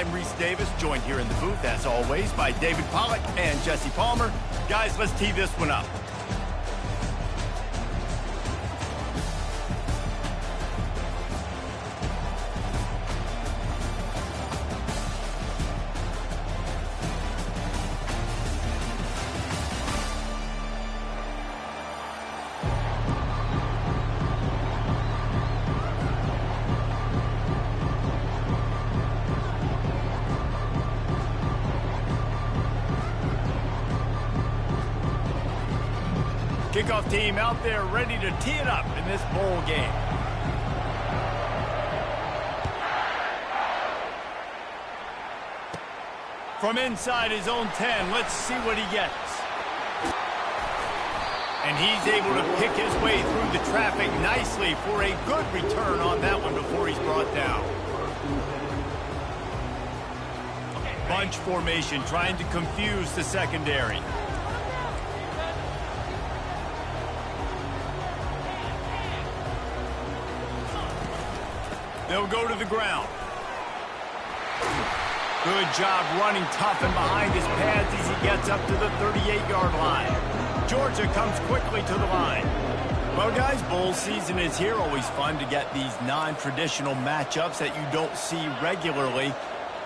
I'm Reese Davis, joined here in the booth, as always, by David Pollack and Jesse Palmer. Guys, let's tee this one up. Kickoff team out there ready to tee it up in this bowl game. From inside his own 10, let's see what he gets. And he's able to pick his way through the traffic nicely for a good return on that one before he's brought down. Bunch formation trying to confuse the secondary. They'll go to the ground. Good job running tough and behind his pads as he gets up to the 38-yard line. Georgia comes quickly to the line. Well, guys, bowl season is here. Always fun to get these non-traditional matchups that you don't see regularly.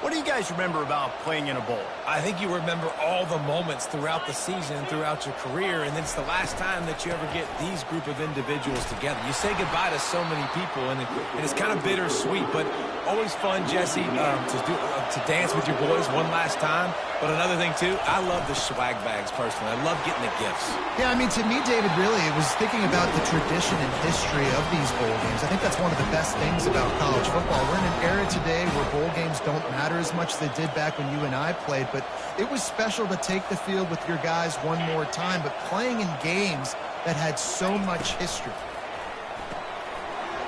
What do you guys remember about playing in a bowl? I think you remember all the moments throughout the season, throughout your career, and it's the last time that you ever get these group of individuals together. You say goodbye to so many people, and it's kind of bittersweet, but always fun, Jesse, to dance with your boys one last time. But another thing, too, I love the swag bags, personally. I love getting the gifts. Yeah, I mean, to me, David, really, it was thinking about the tradition and history of these bowl games. I think that's one of the best things about college football. We're in an era today where bowl games don't matter as much as they did back when you and I played, but it was special to take the field with your guys one more time, but playing in games that had so much history.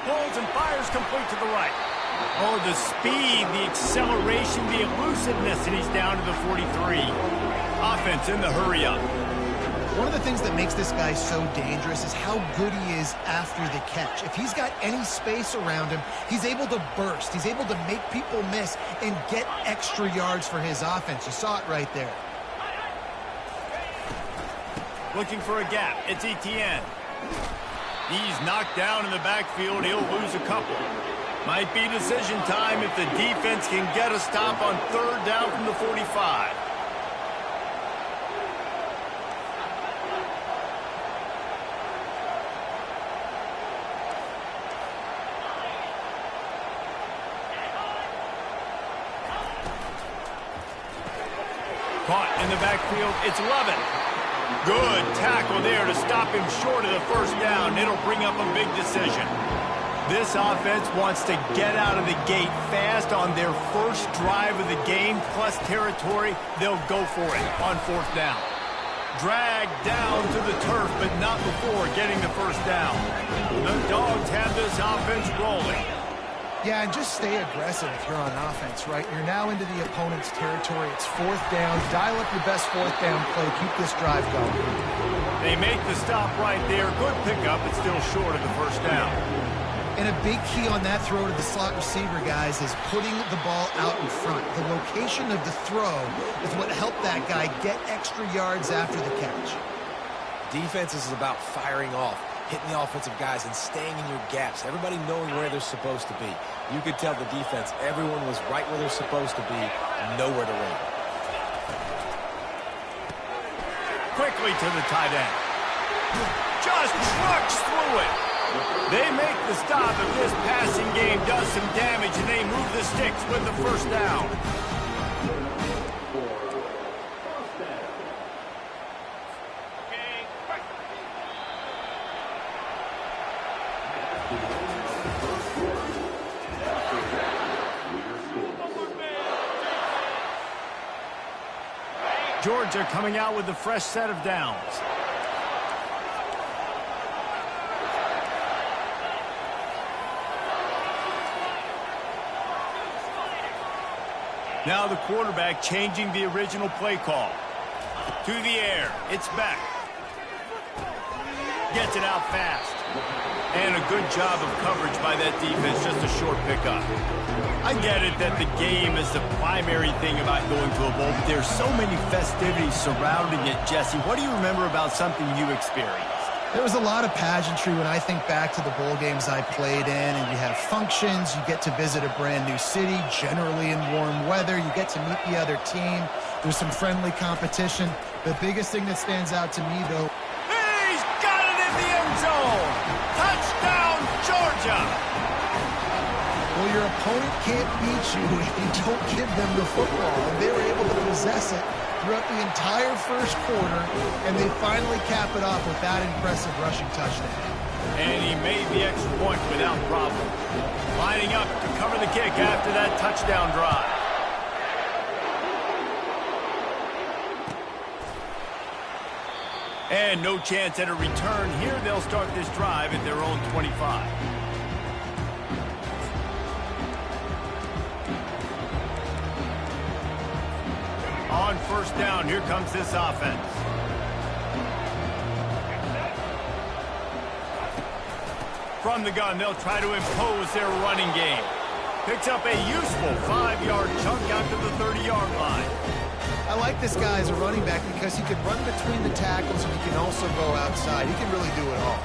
Pulls and fires complete to the right. Oh, the speed, the acceleration, the elusiveness, and he's down to the 43. Offense in the hurry up. One of the things that makes this guy so dangerous is how good he is after the catch. If he's got any space around him, he's able to burst. He's able to make people miss and get extra yards for his offense. You saw it right there. Looking for a gap. It's Etienne. He's knocked down in the backfield. He'll lose a couple. Might be decision time if the defense can get a stop on third down from the 45. Caught in the backfield, it's Lovett. Good tackle there to stop him short of the first down. It'll bring up a big decision. This offense wants to get out of the gate fast on their first drive of the game, plus territory. They'll go for it on fourth down. Dragged down to the turf, but not before getting the first down. The Dogs have this offense rolling. Yeah, and just stay aggressive if you're on offense, right? You're now into the opponent's territory. It's fourth down. Dial up your best fourth down play. Keep this drive going. They make the stop right there. Good pickup, but still short of the first down. And a big key on that throw to the slot receiver, guys, is putting the ball out in front. The location of the throw is what helped that guy get extra yards after the catch. Defense is about firing off, hitting the offensive guys and staying in your gaps. Everybody knowing where they're supposed to be. You could tell the defense, everyone was right where they're supposed to be, nowhere to run. Quickly to the tight end. Just trucks through it. They make the stop if this passing game does some damage, and they move the sticks with the first down. Georgia coming out with a fresh set of downs. Now the quarterback changing the original play call. To the air, it's back. Gets it out fast. And a good job of coverage by that defense, just a short pickup. I get it that the game is the primary thing about going to a bowl, but there's so many festivities surrounding it, Jesse. What do you remember about something you experienced? There was a lot of pageantry when I think back to the bowl games I played in, and you have functions, you get to visit a brand new city, generally in warm weather, you get to meet the other team, there's some friendly competition. The biggest thing that stands out to me, though, He's got it in the end zone! Touchdown, Georgia! well, your opponent can't beat you if you don't give them the football, and they were able to possess it throughout the entire first quarter, and they finally cap it off with that impressive rushing touchdown. And he made the extra point without problem. Lining up to cover the kick after that touchdown drive. And no chance at a return here. They'll start this drive at their own 25. On first down, here comes this offense. From the gun, they'll try to impose their running game. Picks up a useful 5-yard chunk out to the 30-yard line. I like this guy as a running back because he can run between the tackles and he can also go outside. He can really do it all.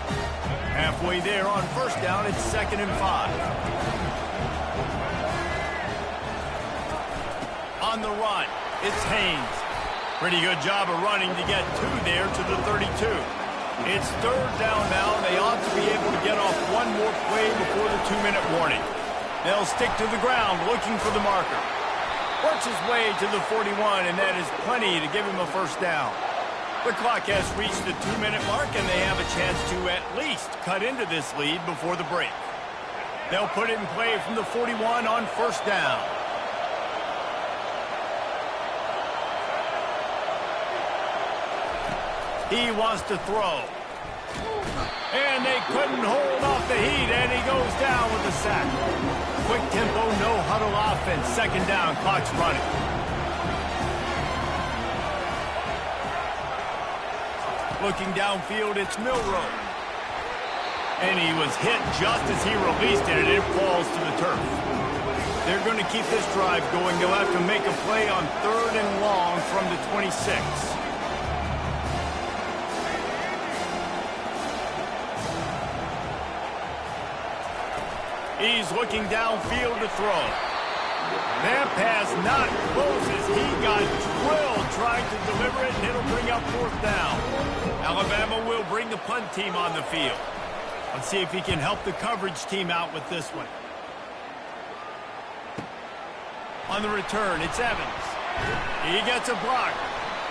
Halfway there on first down, it's 2nd and 5. On the run, it's Haynes. Pretty good job of running to get 2 there to the 32. It's 3rd down now. They ought to be able to get off one more play before the 2-minute warning. They'll stick to the ground looking for the marker. Works his way to the 41, and that is plenty to give him a first down. The clock has reached the 2-minute mark, and they have a chance to at least cut into this lead before the break. They'll put it in play from the 41 on first down. He wants to throw. And they couldn't hold off the heat, and he goes down with a sack. Quick tempo, no huddle offense. 2nd down, clock's running. Looking downfield, it's Milroe. And he was hit just as he released it, and it falls to the turf. They're going to keep this drive going. They'll have to make a play on 3rd and long from the 26. He's looking downfield to throw. That pass not closes. He got drilled trying to deliver it, and it'll bring up 4th down. Alabama will bring the punt team on the field. Let's see if he can help the coverage team out with this one. On the return, it's Evans. He gets a block.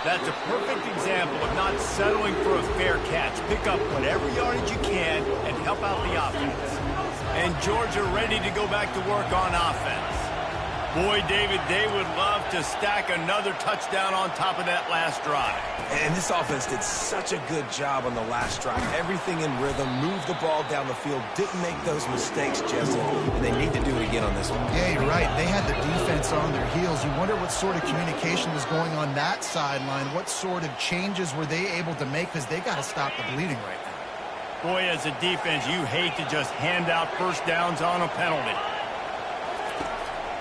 That's a perfect example of not settling for a fair catch. Pick up whatever yardage you can and help out the offense. And Georgia ready to go back to work on offense. Boy, David, they would love to stack another touchdown on top of that last drive. And this offense did such a good job on the last drive. Everything in rhythm, moved the ball down the field, didn't make those mistakes, Jesse, and they need to do it again on this one. Yeah, you're right. They had the defense on their heels. You wonder what sort of communication was going on that sideline. What sort of changes were they able to make, because they got to stop the bleeding right now. Boy, as a defense, you hate to just hand out first downs on a penalty.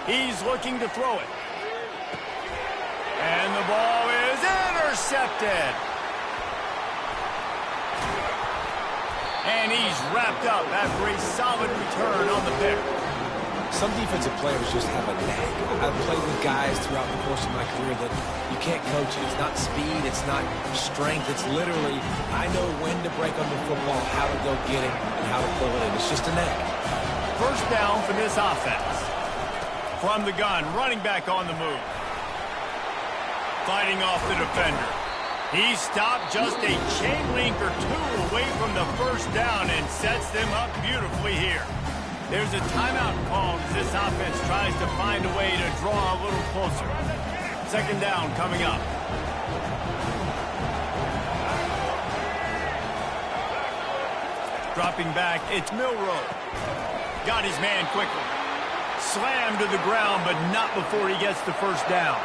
He's looking to throw it. And the ball is intercepted. And he's wrapped up after a solid return on the pick. Some defensive players just have a knack. I've played with guys throughout the course of my career that you can't coach it. It's not speed, it's not strength. It's literally, I know when to break on the football, how to go get it, and how to pull it in. It's just a knack. First down for this offense. From the gun, running back on the move. Fighting off the defender. He stopped just a chain link or 2 away from the first down and sets them up beautifully here. There's a timeout called as this offense tries to find a way to draw a little closer. 2nd down coming up. Dropping back, it's Milroe. Got his man quickly. Slammed to the ground, but not before he gets the first down.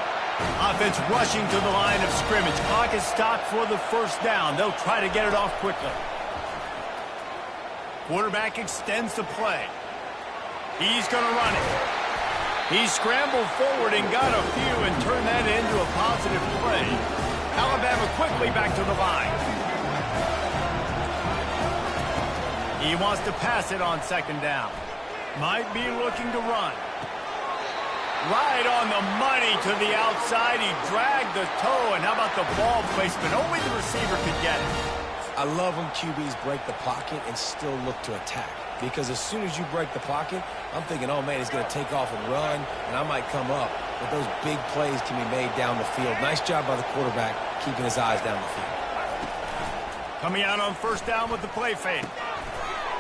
Offense rushing to the line of scrimmage. Clock is stopped for the first down. They'll try to get it off quickly. Quarterback extends the play. He's going to run it. He scrambled forward and got a few and turned that into a positive play. Alabama quickly back to the line. He wants to pass it on second down. Might be looking to run. Right on the money to the outside. He dragged the toe, and how about the ball placement? Only the receiver could get it. I love when QBs break the pocket and still look to attack. Because as soon as you break the pocket, I'm thinking, oh, man, he's going to take off and run, and I might come up. But those big plays can be made down the field. Nice job by the quarterback keeping his eyes down the field. Coming out on first down with the play fake.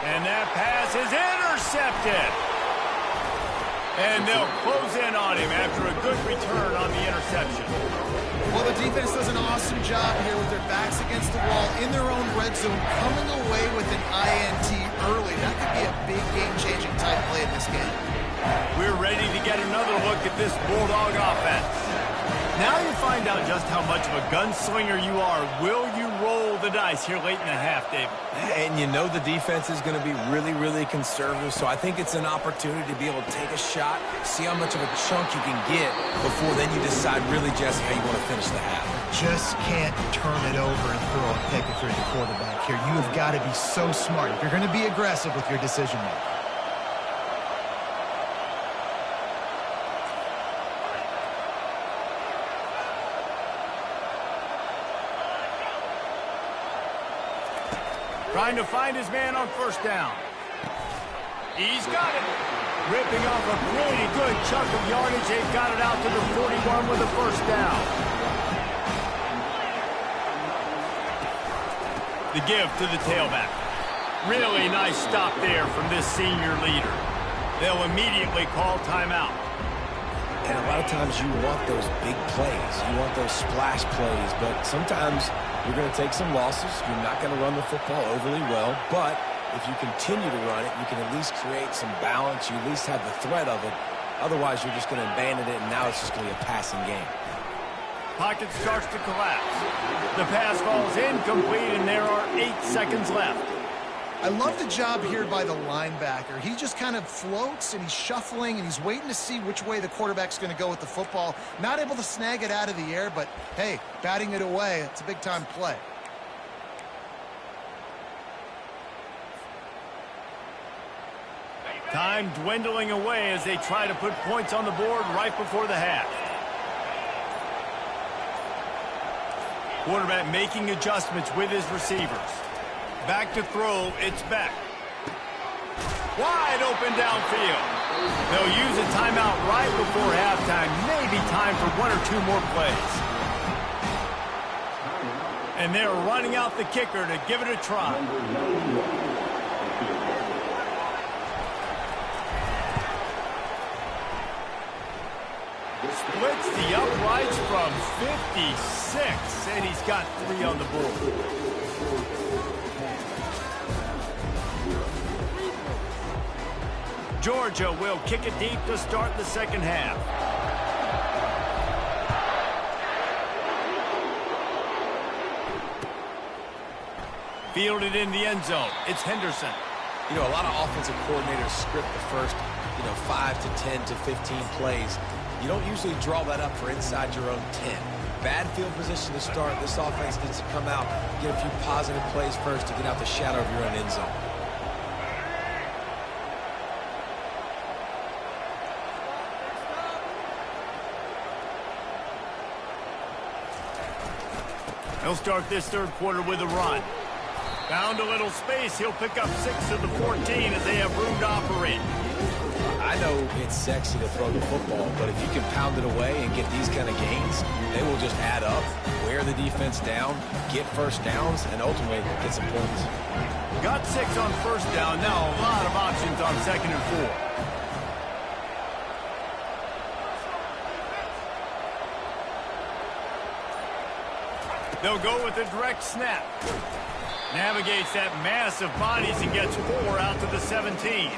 And that pass is intercepted. And they'll close in on him after a good return on the interception. Well, the defense does an awesome job here with their backs against the wall in their own red zone, coming away with an INT early. That could be a big game-changing type play in this game. We're ready to get another look at this Bulldog offense. Now you find out just how much of a gunslinger you are. Will you roll the dice here late in the half, David? And you know the defense is going to be really, really conservative, so I think it's an opportunity to be able to take a shot, see how much of a chunk you can get before then you decide really just how you want to finish the half. Just can't turn it over and throw a pick if you're the quarterback here. You have got to be so smart if you're going to be aggressive with your decision-making. Trying to find his man on first down. He's got it. Ripping off a pretty good chunk of yardage. They've got it out to the 41 with a first down. The give to the tailback. Really nice stop there from this senior leader. They'll immediately call timeout. And a lot of times you want those big plays. You want those splash plays, but sometimes you're going to take some losses. You're not going to run the football overly well, but if you continue to run it, you can at least create some balance. You at least have the threat of it. Otherwise, you're just going to abandon it, and now it's just going to be a passing game. Pocket starts to collapse. The pass falls incomplete, and there are 8 seconds left. I love the job here by the linebacker. He just kind of floats, and he's shuffling, and he's waiting to see which way the quarterback's going to go with the football. Not able to snag it out of the air, but, hey, batting it away, it's a big-time play. Time dwindling away as they try to put points on the board right before the half. Quarterback making adjustments with his receivers. Back to throw, it's Beck. Wide open downfield. They'll use a timeout right before halftime. Maybe time for 1 or 2 more plays. And they're running out the kicker to give it a try. Splits the uprights from 56, and he's got 3 on the board. Georgia will kick it deep to start the second half. Fielded in the end zone. It's Henderson. You know, a lot of offensive coordinators script the first, 5 to 10 to 15 plays. You don't usually draw that up for inside your own 10. Bad field position to start. This offense needs to come out, get a few positive plays first to get out the shadow of your own end zone. He'll start this third quarter with a run. Found a little space. He'll pick up 6 of the 14 as they have room to operate. I know it's sexy to throw the football, but if you can pound it away and get these kind of gains, they will just add up, wear the defense down, get first downs, and ultimately get some points. Got 6 on first down. Now a lot of options on second and 4. They'll go with a direct snap. Navigates that mass of bodies and gets 4 out to the 17.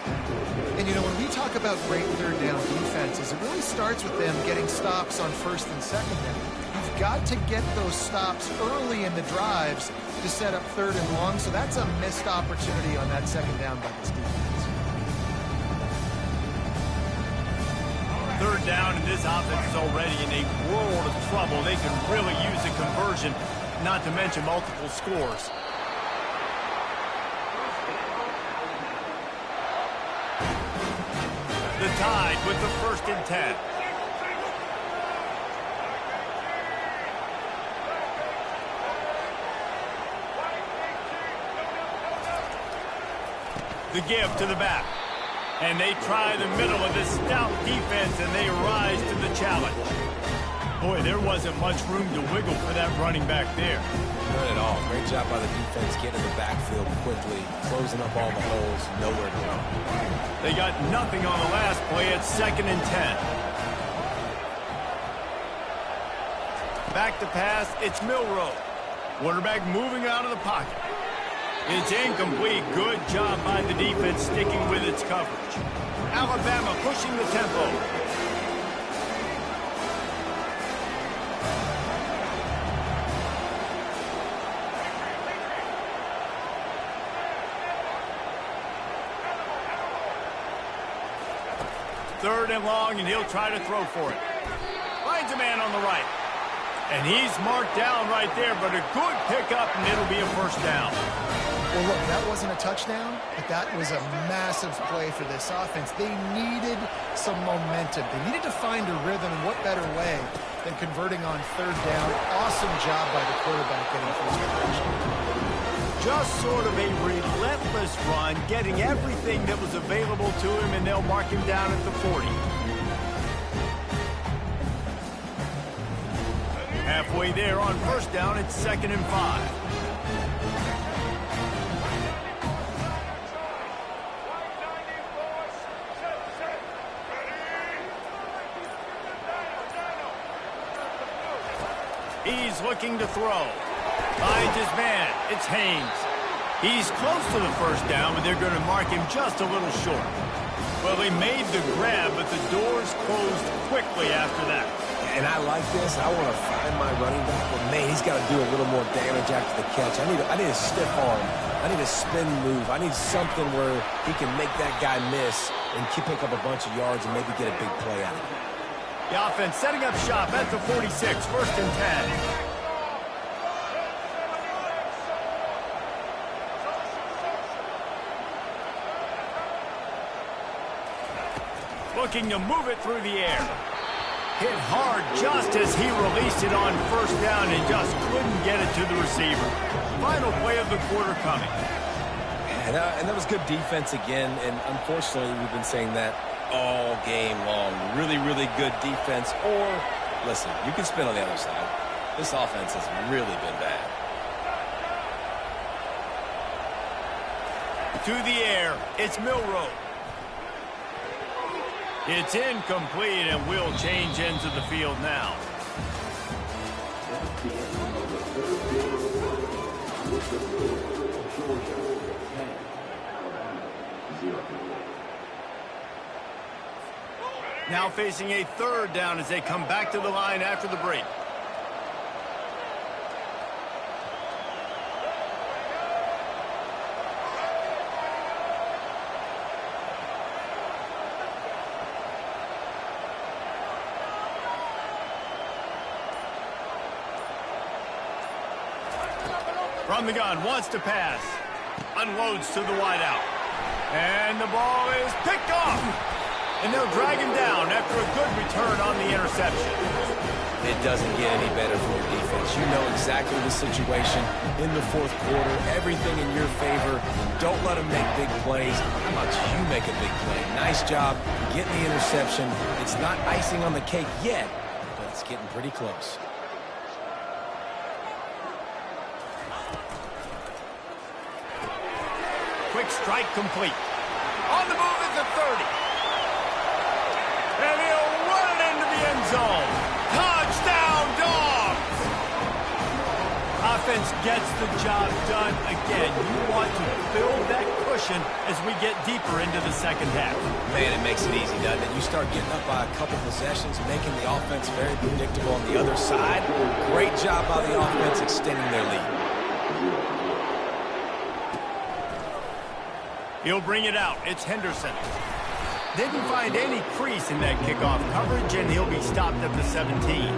And, you know, when we talk about great third down defenses, it really starts with them getting stops on first and second down. You've got to get those stops early in the drives to set up third and long, so that's a missed opportunity on that second down by this defense. Third down, and this offense is already in a world of trouble. They can really use a conversion, not to mention multiple scores. The Tide with the 1st and 10. The give to the back. And they try the middle of this stout defense, and they rise to the challenge. Boy, there wasn't much room to wiggle for that running back there. None at all. Great job by the defense getting in the backfield quickly, closing up all the holes, nowhere to go. They got nothing on the last play at 2nd and 10. Back to pass, it's Milroe. Quarterback moving out of the pocket. It's incomplete. Good job by the defense sticking with its coverage. Alabama pushing the tempo. Third and long, and he'll try to throw for it. Finds a man on the right. And he's marked down right there, but a good pickup, and it'll be a 1st down. Well, look, that wasn't a touchdown, but that was a massive play for this offense. They needed some momentum. They needed to find a rhythm, and what better way than converting on 3rd down. Awesome job by the quarterback getting first conversion. Just sort of a relentless run, getting everything that was available to him, and they'll mark him down at the 40. Halfway there on 1st down, it's 2nd and 5. He's looking to throw. Finds his man. It's Haynes. He's close to the 1st down, but they're going to mark him just a little short. Well, they made the grab, but the doors closed quickly after that. And I like this. I want to find my running back, but man, he's got to do a little more damage after the catch. I need a stiff arm. I need a spin move. I need something where he can make that guy miss and pick up a bunch of yards and maybe get a big play out of it. The offense setting up shop at the 46, 1st and 10. Looking to move it through the air. Hit hard just as he released it on 1st down and just couldn't get it to the receiver. Final play of the quarter coming. And that was good defense again, and unfortunately we've been saying that all game long. Really, really good defense. Or, listen, you can spin on the other side. This offense has really been bad. To the air, it's Milroe. It's incomplete, and we'll change ends of the field now. Now facing a 3rd down as they come back to the line after the break. From the gun, wants to pass. Unloads to the wideout. And the ball is picked off. And they'll drag him down after a good return on the interception. It doesn't get any better for your defense. You know exactly the situation in the 4th quarter. Everything in your favor. Don't let them make big plays. How about you make a big play? Nice job getting the interception. It's not icing on the cake yet, but it's getting pretty close. Quick strike complete. On the move at the 30. And he'll run it into the end zone. Touchdown, Dogs! defense gets the job done again. You want to build that cushion as we get deeper into the second half. Man, it makes it easy, doesn't it? You start getting up by a couple possessions, making the offense very predictable on the other side. Great job by the offense extending their lead. He'll bring it out. It's Henderson. Didn't find any crease in that kickoff coverage, and he'll be stopped at the 17.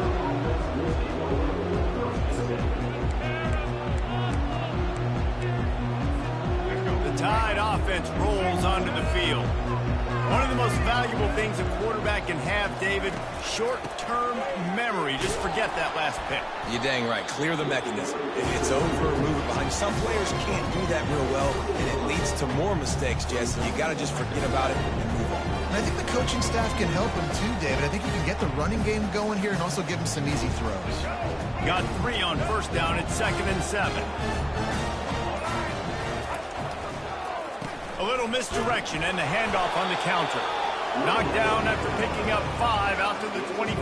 The Tide offense rolls onto the field. One of the most valuable things a quarterback can have, David, short-term memory. Just forget that last pick. You're dang right. Clear the mechanism. If it's over, move it behind. Some players can't do that real well, and it leads to more mistakes, Jesse. You got to just forget about it and move on. And I think the coaching staff can help him too, David. I think you can get the running game going here and also give him some easy throws. Got 3 on first down at 2nd and 7. A little misdirection and the handoff on the counter. Knocked down after picking up 5 out to the 24.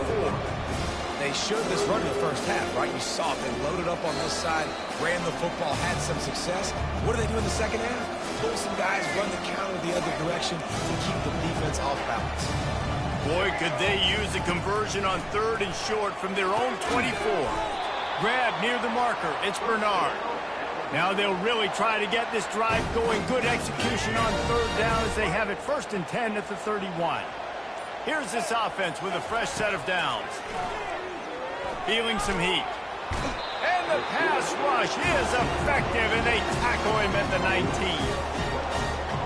They showed this run in the first half, right? You saw it. They loaded up on this side, ran the football, had some success. What do they do in the second half? Pull some guys, run the counter the other direction to keep the defense off balance. Boy, could they use a conversion on 3rd and short from their own 24. Grab near the marker. It's Bernard. Now they'll really try to get this drive going. Good execution on 3rd down as they have it 1st and 10 at the 31. Here's this offense with a fresh set of downs. Feeling some heat. And the pass rush is effective, and they tackle him at the 19.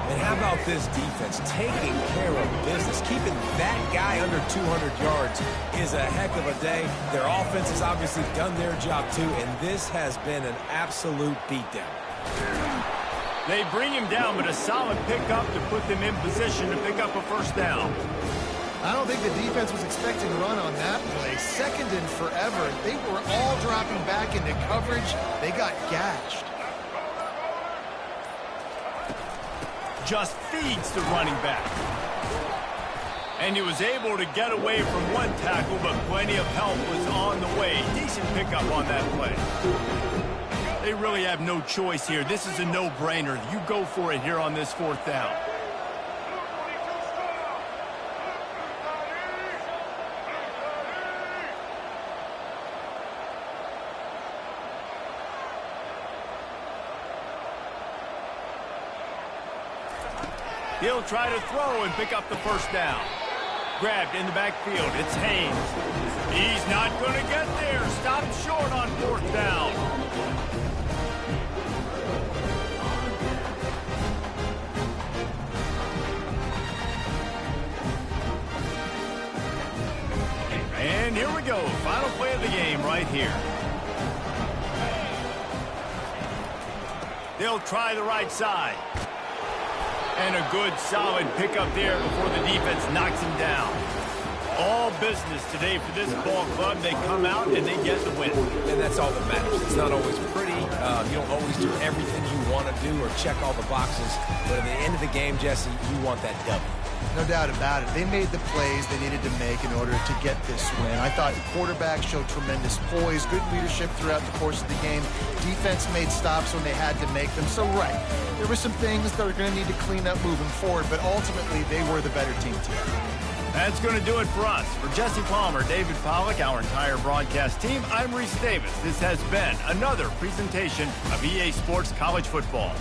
And how about this defense taking care of business? Keeping that guy under 200 yards is a heck of a day. Their offense has obviously done their job too, and this has been an absolute beatdown. They bring him down, but a solid pickup to put them in position to pick up a 1st down. I don't think the defense was expecting a run on that play. 2nd and forever. They were all dropping back into coverage. They got gashed. Just feeds the running back. And he was able to get away from one tackle, but plenty of help was on the way. Decent pickup on that play. They really have no choice here. This is a no-brainer. You go for it here on this 4th down. He'll try to throw and pick up the 1st down. Grabbed in the backfield. It's Haynes. He's not going to get there. Stopped short on 4th down. And here we go. Final play of the game right here. They'll try the right side. And a good, solid pickup there before the defense knocks him down. All business today for this ball club. They come out and they get the win. And that's all that matters. It's not always pretty. You don't always do everything you want to do or check all the boxes. But at the end of the game, Jesse, you want that W. No doubt about it. They made the plays they needed to make in order to get this win. I thought the quarterback showed tremendous poise, good leadership throughout the course of the game. Defense made stops when they had to make them. So, right, there were some things that are going to need to clean up moving forward, but ultimately they were the better team today. That's going to do it for us. For Jesse Palmer, David Pollack, our entire broadcast team, I'm Reese Davis. This has been another presentation of EA Sports College Football.